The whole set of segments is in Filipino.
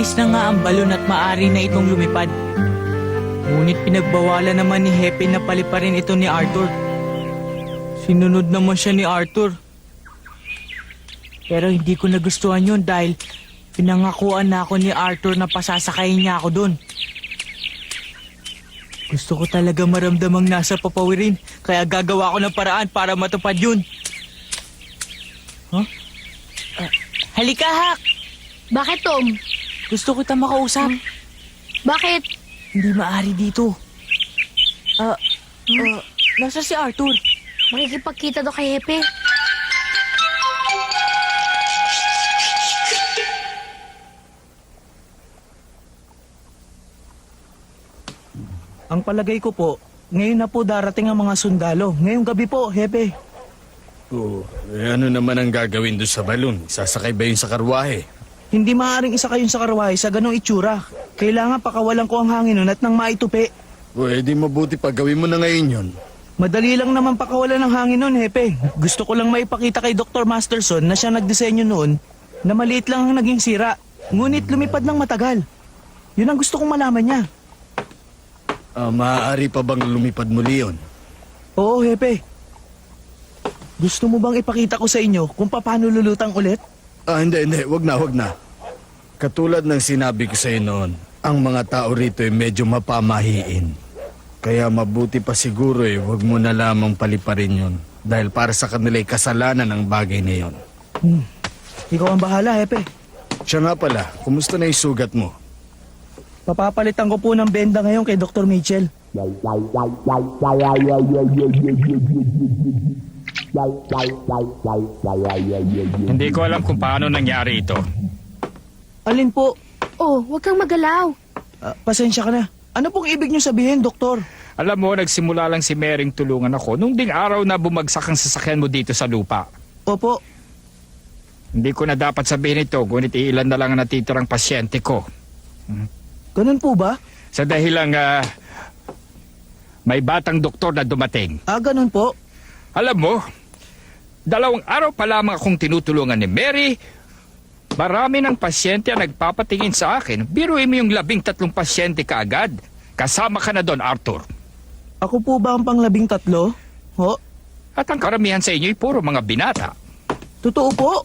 Maayos na nga ang balon at maaari na itong lumipad. Ngunit pinagbawalan naman ni Hepe na paliparin ito ni Arthur. Sinunod naman siya ni Arthur. Pero hindi ko nagustuhan yun dahil pinangakuan na ako ni Arthur na pasasakayin niya ako dun. Gusto ko talaga maramdamang nasa papawirin, kaya gagawa ko ng paraan para matupad yun. Huh? Halika, Hak! Bakit, Tom? Gusto kita makausap. Bakit? Hindi maaari dito. Nasa si Arthur? Makikipagkita daw kay Hepe. Ang palagay ko po, ngayon na po darating ang mga sundalo. Ngayong gabi po, Hepe. Ano naman ang gagawin doon sa balon? Sasakay ba yun sa karwahe? Hindi maaaring isa kayong sa karwahe sa ganong itsura. Kailangan pakawalan ko ang hangin nun at nang maitupi. Di mabuti pa gawin mo na ngayon yun. Madali lang naman pakawalan ng hangin nun, Hepe. Gusto ko lang maipakita kay Dr. Masterson na siya nagdisenyo noon na maliit lang ang naging sira. Ngunit lumipad ng matagal. Yun ang gusto kong malaman niya. Maaari pa bang lumipad muli yun? Oo, Hepe. Gusto mo bang ipakita ko sa inyo kung paano lulutang ulit? Hindi. Wag na. Katulad ng sinabi ko sa iyo noon, ang mga tao rito ay medyo mapamahiin. Kaya mabuti pa siguro wag mo na lamang paliparin yun. Dahil para sa kanila ay kasalanan ang bagay na yun. Ikaw ang bahala, Hepe. Siya nga pala, kumusta na yung sugat mo? Papapalitan ko po ng benda ngayon kay Dr. Mitchell. Hindi ko alam kung paano nangyari ito. Alin po? Oh, huwag kang magalaw. Pasensya ka na. Ano pong ibig niyo sabihin, Doktor? Alam mo, nagsimula lang si Mering tulungan ako nung ding araw na bumagsak ang sasakyan mo dito sa lupa. Opo. Hindi ko na dapat sabihin ito, ngunit ilan na lang ang natitirang pasyente ko. Ganun po ba? Sa dahilang may batang doktor na dumating. Ganun po. Alam mo, 2 araw pa lamang akong tinutulungan ni Mary. Marami ng pasyente ang nagpapatingin sa akin. Biruin mo yung 13 pasyente kaagad. Kasama ka na doon, Arthur. Ako po ba ang pang-13? Ho? At ang karamihan sa inyo'y puro mga binata. Totoo po?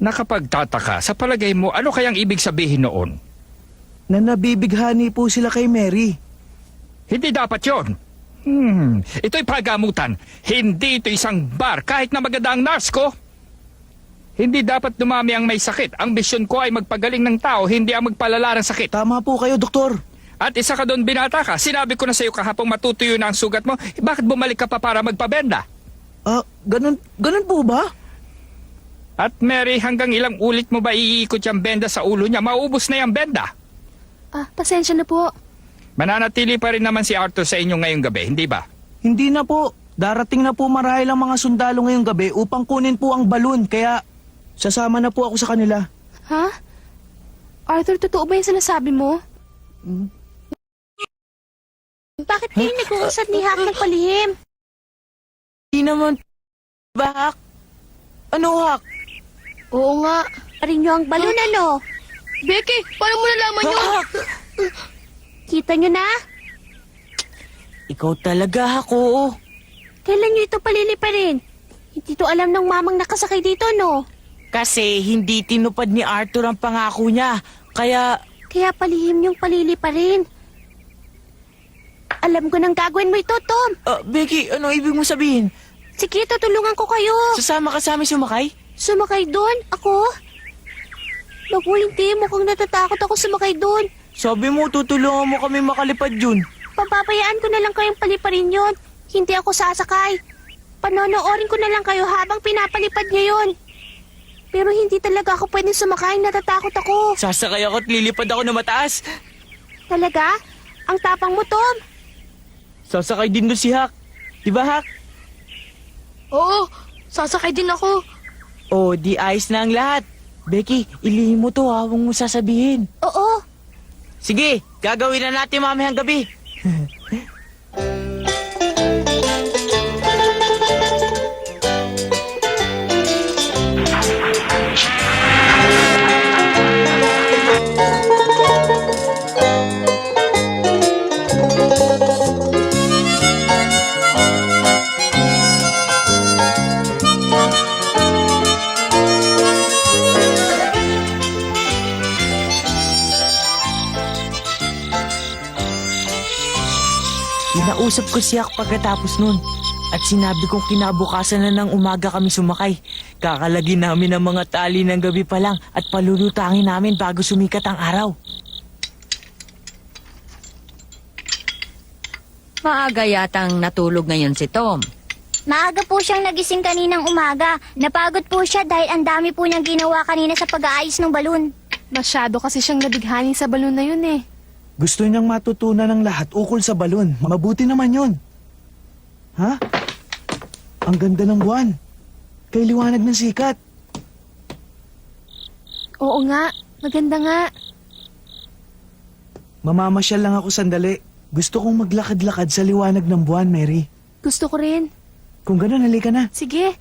Nakapagtataka, sa palagay mo, ano kayang ibig sabihin noon? Na nabibighani po sila kay Mary. Hindi dapat yon. Ito'y pagamutan. Hindi ito isang bar kahit na maganda ang nurse ko. Hindi dapat dumami ang may sakit. Ang misyon ko ay magpagaling ng tao, hindi ang magpalala ng sakit. Tama po kayo, Doktor. At isa ka doon, binata ka. Sinabi ko na sa iyo kahapong matutuyo na ang sugat mo. Bakit bumalik ka pa para magpabenda? Ganun po ba? At Mary, hanggang ilang ulit mo ba iikot yung benda sa ulo niya? Maubos na yung benda. Pasensya na po. Mananatili pa rin naman si Arthur sa inyo ngayong gabi, hindi ba? Hindi na po. Darating na po marahil ang mga sundalo ngayong gabi upang kunin po ang balon. Kaya sasama na po ako sa kanila. Ha? Arthur, totoo ba yung sinasabi mo? Bakit kayo nag-uusap ni Hak ng palihim? Hindi naman. Ba, Hak? Ano, Hak? Oo nga. Parin niyo ang balon, ano? Becky, paano mo nalaman yun? Hak! Kita niyo na? Ikaw talaga, Hak, oo. Kailan niyo ito paliliparin? Hindi to alam ng mamang nakasakay dito, no? Kasi hindi tinupad ni Arthur ang pangako niya. Kaya Kaya palihim niyong paliliparin. Alam ko nang gagawin mo ito, Tom. Becky, ano ibig mo sabihin? Sige, tutulungan ko kayo. Sasama ka sa amin sumakay? Sumakay doon? Ako? Naku, hindi. Mukhang natatakot ako sumakay doon. Sabi mo, tutulungan mo kami makalipad yun. Pababayaan ko na lang kayong paliparin yon. Hindi ako sasakay. Panonoorin ko na lang kayo habang pinapalipad niyo yon. Pero hindi talaga ako pwedeng sumakay. Natatakot ako. Sasakay ako at lilipad ako na mataas. Talaga? Ang tapang mo, Tom. Sasakay din doon si Hak. Diba, Hak? Oo, sasakay din ako. Di ayos na ang lahat. Becky, ilihim mo to, huwag mo sasabihin. Oo. Sige, gagawin na natin mamayang gabi. Kinausap ko si Hak pagkatapos nun. At sinabi kong kinabukasan na ng umaga kami sumakay. Kakalagin namin ang mga tali ng gabi pa lang at palulutangin namin bago sumikat ang araw. Maaga yatang natulog ngayon si Tom. Maaga po siyang nagising kaninang umaga. Napagod po siya dahil ang dami po niyang ginawa kanina sa pag-aayos ng balon. Masyado kasi siyang nabighanin sa balon na yun eh. Gusto niyang matutunan ng lahat ukol sa balon. Mabuti naman yun. Ha? Ang ganda ng buwan. Kay liwanag ng sikat. Oo nga, maganda nga. Mamamasyal lang ako sandali. Gusto kong maglakad-lakad sa liwanag ng buwan, Mary. Gusto ko rin. Kung gano'n, halika na. Sige.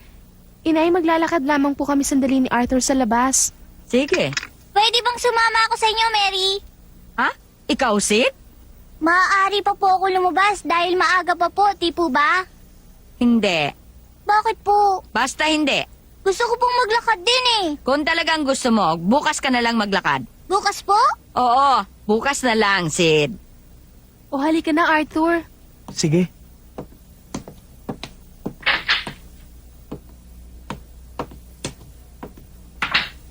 Inay, maglalakad lamang po kami sandali ni Arthur sa labas. Sige. Pwede bang sumama ako sa inyo, Mary? Ha? Ikaw, Sid? Maaari pa po ako lumabas dahil maaga pa po, di po ba? Hindi. Bakit po? Basta hindi. Gusto ko pong maglakad din eh. Kung talagang gusto mo, bukas ka na lang maglakad. Bukas po? Oo, bukas na lang, Sid. O halika na, Arthur. Sige.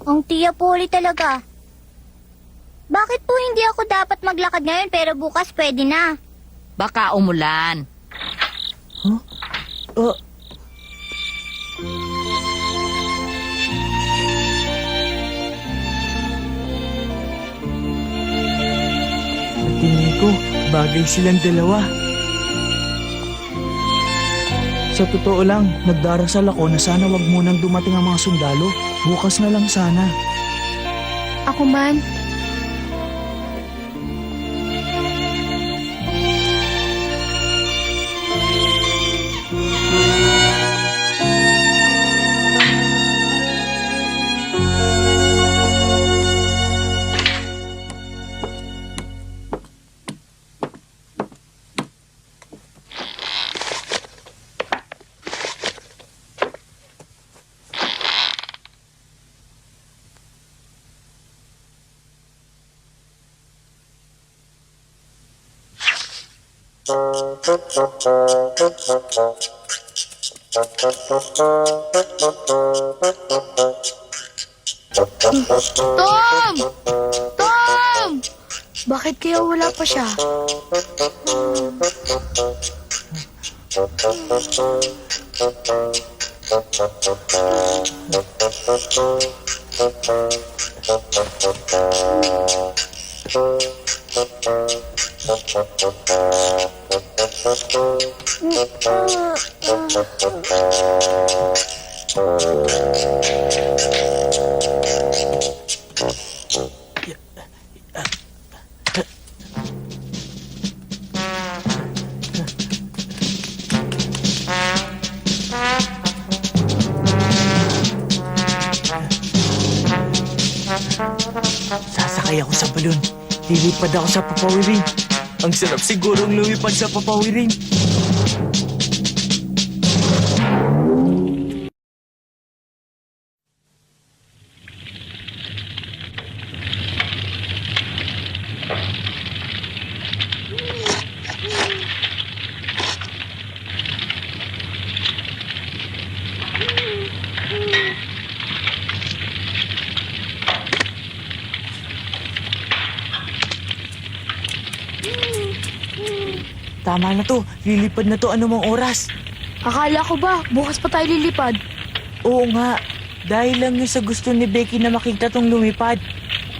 Ang tiya Poli talaga. Bakit po hindi ako dapat maglakad ngayon pero bukas pwede na? Baka umulan. Oh, sa tingin ko, bagay silang dalawa. Sa totoo lang, nagdarasal ako na sana wag munang dumating ang mga sundalo. Bukas na lang sana. Ako man. Tom! Tom! Bakit kaya wala pa siya? Sasakay ako sa balon. Lilipad ako sa papawirin. Ang sarap sigurong lumipad sa papawirin. Tama na to. Lilipad na to anumang oras. Akala ko ba, bukas pa tayo lilipad. Oo nga. Dahil lang yun sa gusto ni Becky na makita tong lumipad.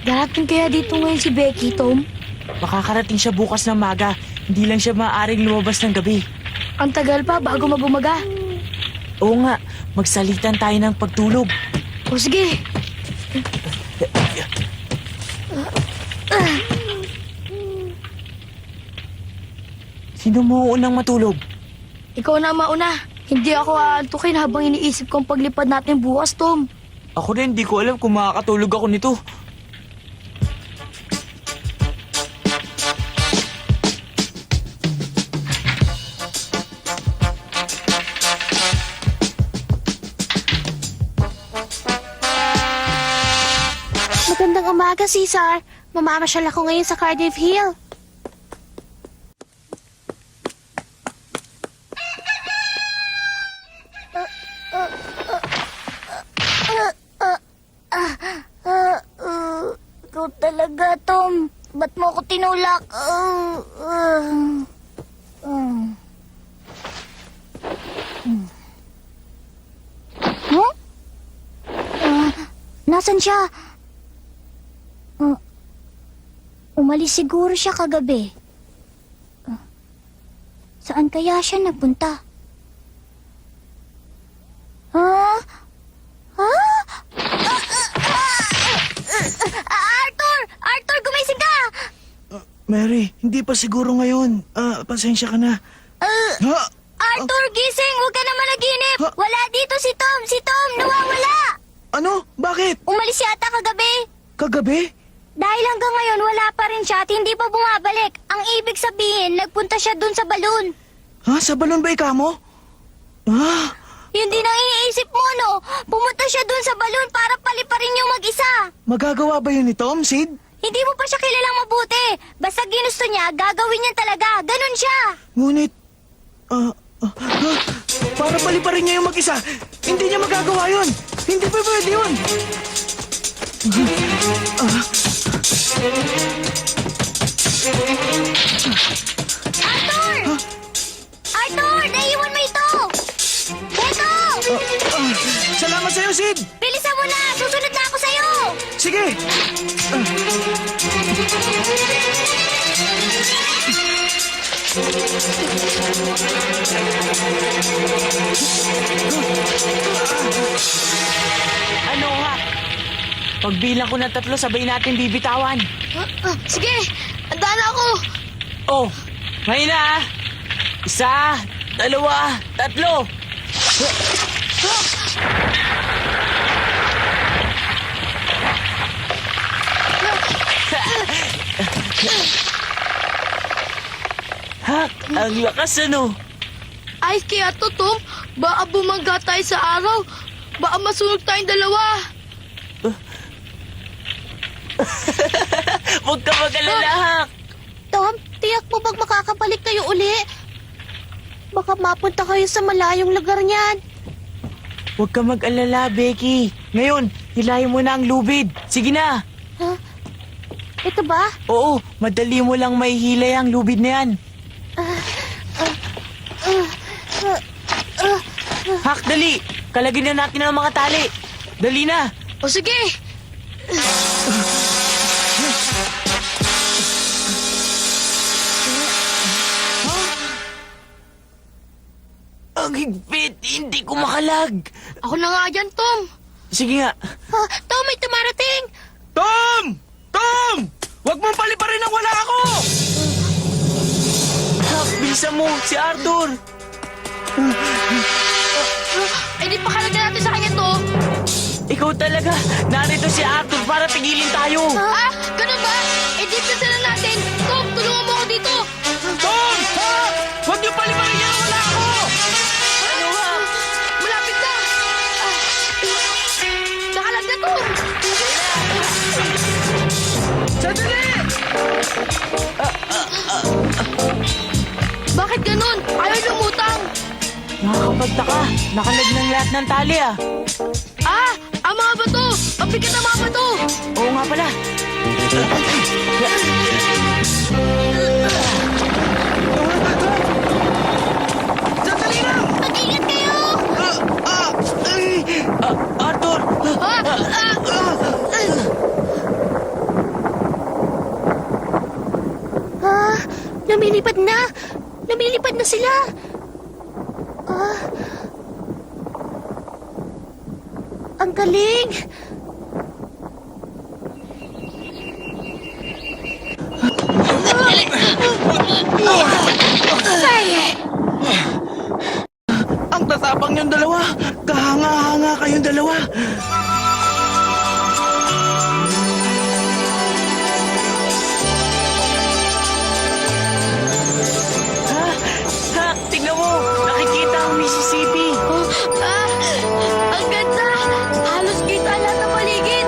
Darating kaya dito ngayon si Becky, Tom? Makakarating siya bukas ng maga. Hindi lang siya maaaring lumabas ng gabi. Ang tagal pa bago mabumaga. Oo nga. Magsalitan tayo ng pagtulog. O sige. Sino mo unang matulog? Ikaw na mauna. Hindi ako aantukin habang iniisip kong paglipad natin bukas, Tom. Ako rin, di ko alam kung makakatulog ako nito. Magandang umaga, Cesar. Mamamasyal ako ngayon sa Cardiff Hill. Ba't mo ako tinulak? Huh? Nasaan siya? Umalis siguro siya kagabi. Saan kaya siya nagpunta? Huh? Huh? Arthur! Arthur, gumising ka! Mary, hindi pa siguro ngayon. Pasensya ka na. Ha? Arthur, gising! Huwag ka na managinip! Ha? Wala dito si Tom! Si Tom! Nawawala! Ano? Bakit? Umalis yata kagabi. Kagabi? Dahil hanggang ngayon wala pa rin siya at hindi pa bumabalik. Ang ibig sabihin, nagpunta siya dun sa balon. Ha? Sa balon ba mo? Ha? Yun din ang iniisip mo, no? Pumunta siya dun sa balon para paliparin yung mag-isa. Magagawa ba yun ni Tom, Sid? Hindi mo pa siya kilalang mabuti. Basta ginusto niya, gagawin niya talaga. Ganun siya. Ngunit, para paliparin niya yung mag-isa, hindi niya magagawa yun. Hindi pa pwede yun. Arthur! Arthur, naiwan mo ito! Ito! Salamat sa'yo, Sid. Bilisan mo na! Susunod na ako sa'yo! Sige. Ano ha? Pagbilang ko ng 3, sabay natin bibitawan. Sige! Handa na ako! Oh, ngayon na ha. 1, 2, 3. Hak, ang lakas ano. Ay, kaya to, Tom. Baka bumangga tayo sa araw. Baka masunog tayong dalawa. Huwag ka mag-alala, Hak. Tom, tiyak mo bang makakabalik kayo uli? Baka mapunta kayo sa malayong lugar niyan. Huwag ka mag-alala, Becky. Ngayon, hilahin mo na ang lubid. Sige na. Ito ba? Oo, madali mo lang may hilay ang lubid na yan. Hak, dali. Kalagin na natin ang mga tali. Dali na. O sige! Ang higpit, hindi ko makalag. Ako na nga dyan, Tom. Sige nga. Tom, may tumarating! Tom! Tom! Huwag mong paliparin nang wala ako! Hak, bilisan mo, si Arthur. Eh, di pakalagyan natin sa kanya to. Ikaw talaga. Narito si Arthur para pigilin tayo. Ah, ganun ba? Eh, di na natin. Tom, tulungan mo ako dito. Tom! Ha? Huwag niyo paliparin niya nang wala ako! Ano, Hak? Malapit na. Nakalag na, Tom. Sandali! Bakit ganun? Ayaw lumutang. Nakakapagtaka. Nakalag ng lahat ng tali ah. Ah, ang mga bato. Ang bigat ng mga bato. Oo nga pala. Sandali lang! Mag-ingat kayo. Arthur! Lumilipad na! Lumilipad na sila! Ang galing! Ang tatapang niyong dalawa! Kahanga-hanga kayong dalawa! Hak, tingnan mo. Nakikita ang Mississippi. Ah, ang ganda. Halos kita lahat ng paligid.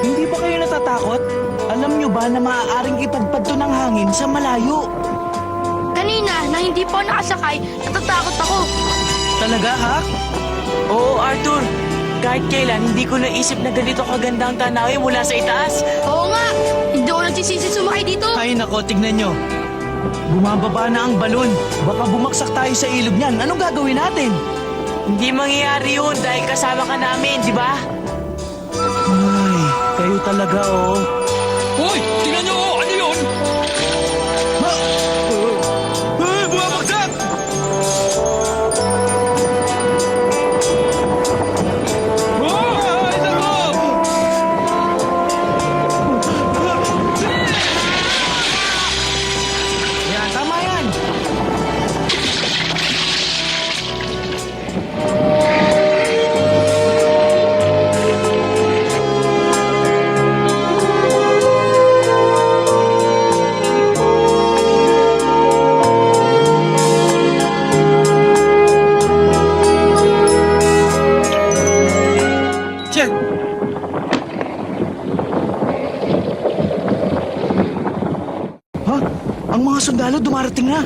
Hindi ba kayo natatakot? Alam niyo ba na maaaring ipadpad to ng hangin sa malayo? Kanina, na hindi pa ako nakasakay, natatakot ako. Talaga, ha? Oo, Arthur. Kahit kailan, hindi ko naisip na ganito kaganda ang tanawin mula sa itaas. Oo nga! Hindi ako nagsisisi sumakay dito. Ay nako, tignan nyo. Bumababa na ang balon. Baka bumaksak tayo sa ilog niyan. Anong gagawin natin? Hindi mangyayari yun dahil kasama ka namin, di ba? Ay, kayo talaga oh. Hoy! Tingnan nyo! Ano yun? Bumabagsak! Ay, nako! Yan, tama yan. Tiyan! Ha? Ang mga sundalo dumarating na.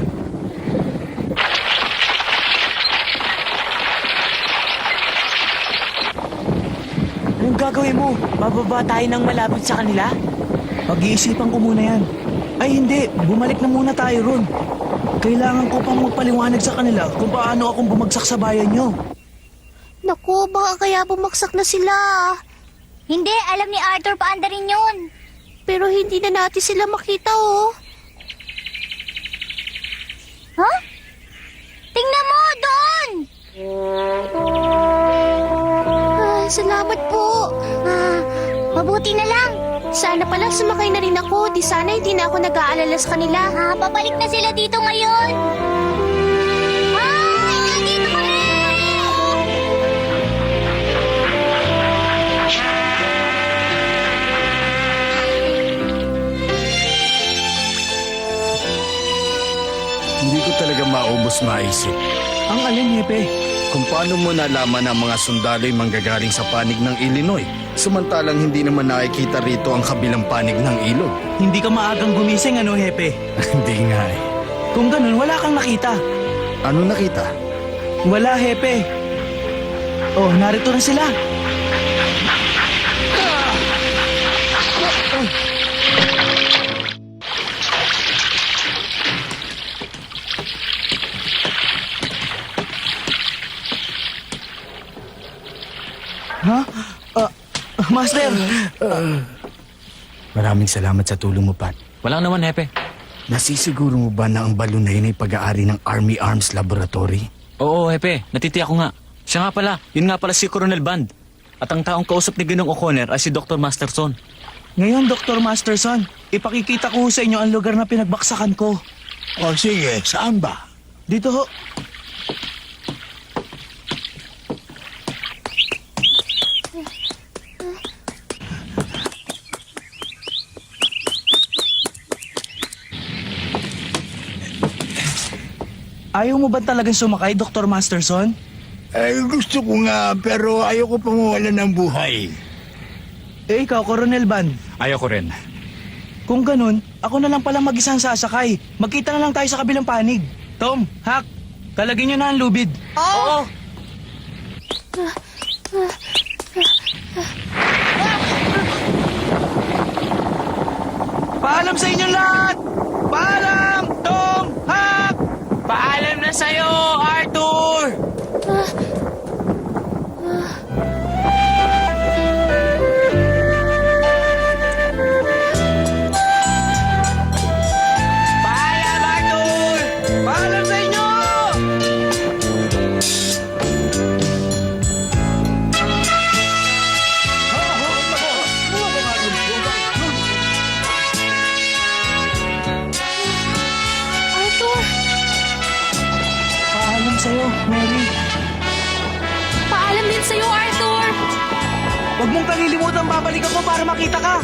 Anong gagawin mo? Bababa tayo ng malapit sa kanila? Pag-iisipan ko muna yan. Ay hindi, bumalik na muna tayo ron. Kailangan ko pang magpaliwanag sa kanila kung paano akong bumagsak sa bayan nyo. Naku, baka kaya bumagsak na sila. Hindi, alam ni Arthur paanda rin yun. Pero hindi na natin sila makita, oh. Huh? Tingnan mo, doon! Salamat po. Mabuti na lang. Sana pala sumakay na rin ako. Di sana hindi na ako nag-aalala sa kanila. Babalik na sila dito ngayon. Ay, nandito kami! Hindi ko talaga maubos maisip Ang alin, Hepe? kung paano mo nalaman ang mga sundalo'y manggagaling sa panig ng Illinois, samantalang hindi naman nakikita rito ang kabilang panig ng ilog. Hindi ka maagang gumising, ano, Hepe? Hindi nga eh. Kung ganun, wala kang nakita. Ano nakita? Wala, Hepe. Oh, narito na sila. Ha? Master! Maraming salamat sa tulong mo, Pat. Walang naman, Hepe. Nasisiguro mo ba na ang balon na yun ay pag-aari ng Army Arms Laboratory? Oo, Hepe. Natitiyak ko nga. Siya nga pala. Yun nga pala si Colonel Band. At ang taong kausap ni Ginong O'Connor ay si Dr. Masterson. Ngayon, Dr. Masterson, ipakikita ko sa inyo ang lugar na pinagbaksakan ko. O sige, saan ba? Dito ho. Ayaw mo ba talagang sumakay, Dr. Masterson? Gusto ko nga, pero ayoko pa mawala ng buhay. Eh, ikaw, Coronel Ban. Ayoko rin. Kung ganun, ako na lang pala mag-isang sasakay. Magkita na lang tayo sa kabilang panig. Tom, Hak, talagin nyo na ang lubid. Oo! Paalam sa inyong lahat! Paalam! Tom, Hak! Paalam na sa'yo, Arthur! Paalam, Arthur! Paalam sa inyo! Arthur, Paalam sa'yo, Mary. paalam din sa'yo, Arthur. Huwag mong kalilimutan babalik ako para makita ka.